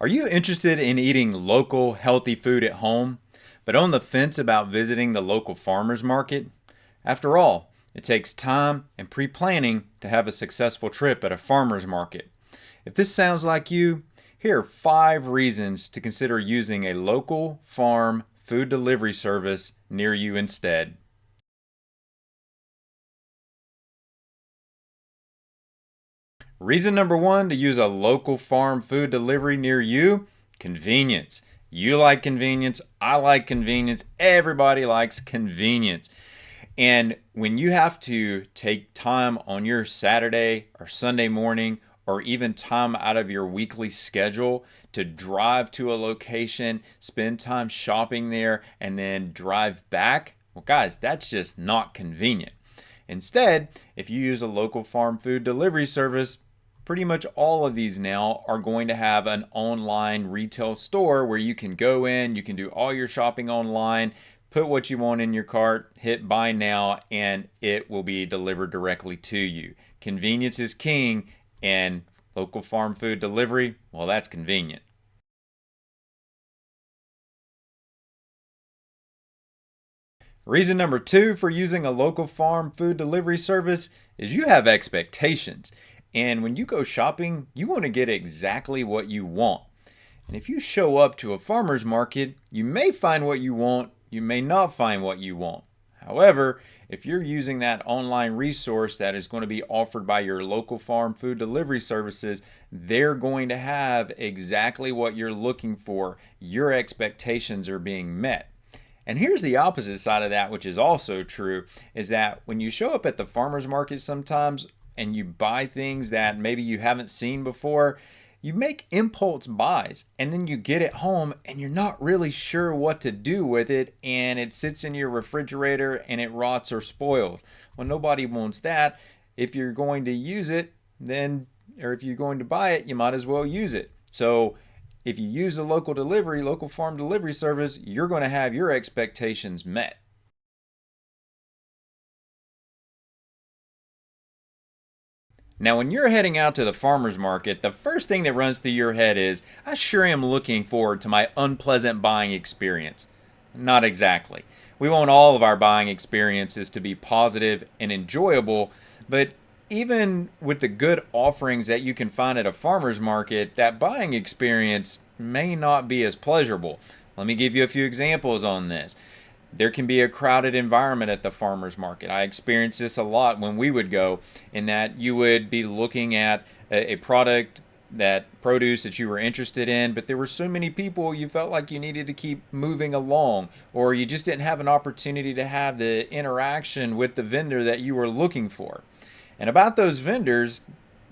Are you interested in eating local, healthy food at home, but on the fence about visiting the local farmers market? After all, it takes time and pre planning to have a successful trip at a farmers market. If this sounds like you, here are 5 reasons to consider using a local farm food delivery service near you instead. Reason number 1 to use a local farm food delivery near you: convenience. You like convenience, I like convenience, everybody likes convenience. And when you have to take time on your Saturday or Sunday morning, or even time out of your weekly schedule to drive to a location, spend time shopping there, and then drive back, well, guys, that's just not convenient. Instead, if you use a local farm food delivery service, pretty much all of these now are going to have an online retail store where you can go in, you can do all your shopping online, put what you want in your cart, hit buy now, and it will be delivered directly to you. Convenience is king, and local farm food delivery, well, that's convenient. Reason number 2 for using a local farm food delivery service is you have expectations. And when you go shopping, you want to get exactly what you want. And if you show up to a farmer's market, you may find what you want, you may not find what you want. However, if you're using that online resource that is going to be offered by your local farm food delivery services, they're going to have exactly what you're looking for. Your expectations are being met. And here's the opposite side of that, which is also true, is that when you show up at the farmer's market sometimes and you buy things that maybe you haven't seen before, you make impulse buys and then you get it home and you're not really sure what to do with it, and it sits in your refrigerator and it rots or spoils. Well, nobody wants that. If you're going to use it, then, or if you're going to buy it, you might as well use it. So if you use a local farm delivery service, you're going to have your expectations met. Now, when you're heading out to the farmer's market, the first thing that runs through your head is, I sure am looking forward to my unpleasant buying experience. Not exactly. We want all of our buying experiences to be positive and enjoyable, but even with the good offerings that you can find at a farmer's market, that buying experience may not be as pleasurable. Let me give you a few examples on this. There can be a crowded environment at the farmer's market. I experienced this a lot when we would go, in that you would be looking at a product, that produce that you were interested in, but there were so many people you felt like you needed to keep moving along, or you just didn't have an opportunity to have the interaction with the vendor that you were looking for. And about those vendors,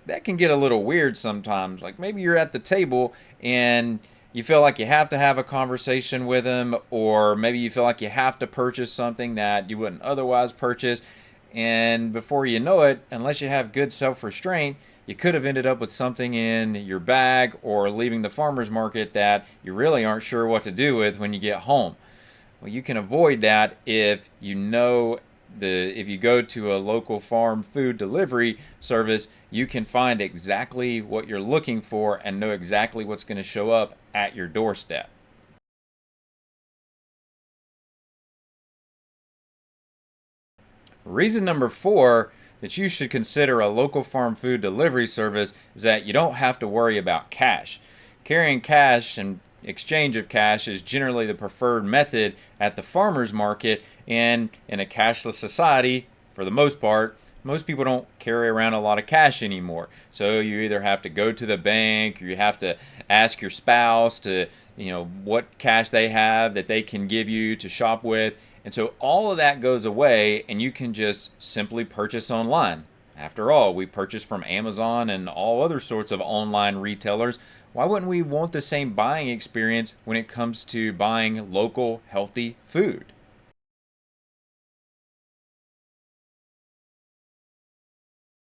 that can get a little weird sometimes. Like maybe you're at the table and you feel like you have to have a conversation with them, or maybe you feel like you have to purchase something that you wouldn't otherwise purchase. And before you know it, unless you have good self restraint, you could have ended up with something in your bag or leaving the farmer's market that you really aren't sure what to do with when you get home. Well, you can avoid that if you know if you go to a local farm food delivery service, you can find exactly what you're looking for and know exactly what's going to show up at your doorstep. Reason number 4 that you should consider a local farm food delivery service is that you don't have to worry about cash. Carrying cash and exchange of cash is generally the preferred method at the farmer's market, and in a cashless society, for the most part, most people don't carry around a lot of cash anymore. So you either have to go to the bank, or you have to ask your spouse to, what cash they have that they can give you to shop with. And so all of that goes away and you can just simply purchase online. After all, we purchase from Amazon and all other sorts of online retailers. Why wouldn't we want the same buying experience when it comes to buying local, healthy food?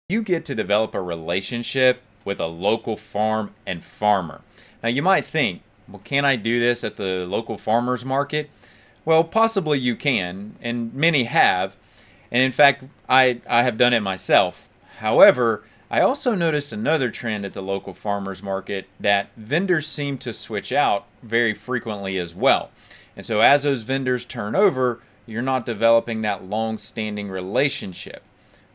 You get to develop a relationship with a local farm and farmer. Now, you might think, well, can I do this at the local farmer's market? Well, possibly you can, and many have. And in fact, I have done it myself. However, I also noticed another trend at the local farmers market that vendors seem to switch out very frequently as well. And so as those vendors turn over, you're not developing that long-standing relationship.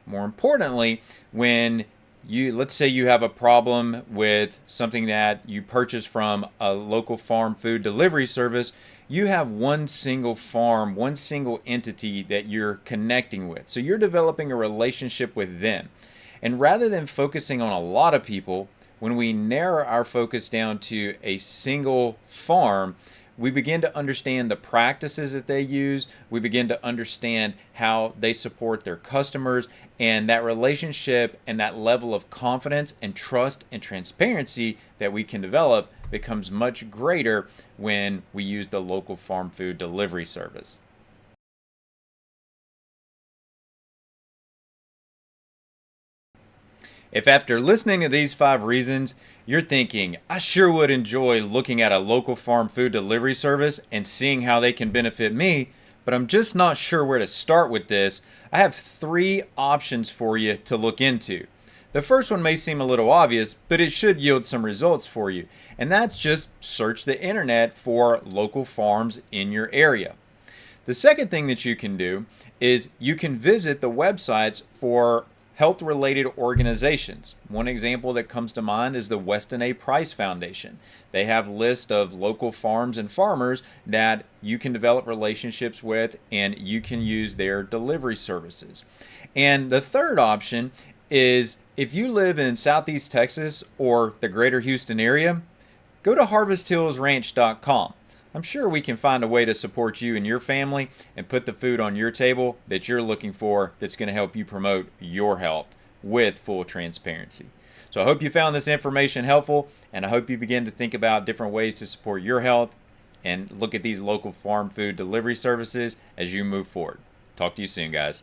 More importantly, when let's say you have a problem with something that you purchase from a local farm food delivery service, you have one single farm, one single entity that you're connecting with. So you're developing a relationship with them. And rather than focusing on a lot of people, when we narrow our focus down to a single farm, we begin to understand the practices that they use. We begin to understand how they support their customers, and that relationship and that level of confidence and trust and transparency that we can develop becomes much greater when we use the local farm food delivery service. If after listening to these 5 reasons, you're thinking, I sure would enjoy looking at a local farm food delivery service and seeing how they can benefit me, but I'm just not sure where to start with this, I have 3 options for you to look into. The first one may seem a little obvious, but it should yield some results for you, and that's just search the internet for local farms in your area. The second thing that you can do is you can visit the websites for health-related organizations. One example that comes to mind is the Weston A. Price Foundation. They have lists of local farms and farmers that you can develop relationships with, and you can use their delivery services. And the third option is if you live in Southeast Texas or the greater Houston area, go to harvesthillsranch.com. I'm sure we can find a way to support you and your family and put the food on your table that you're looking for that's going to help you promote your health with full transparency. So I hope you found this information helpful, and I hope you begin to think about different ways to support your health and look at these local farm food delivery services as you move forward. Talk to you soon, guys.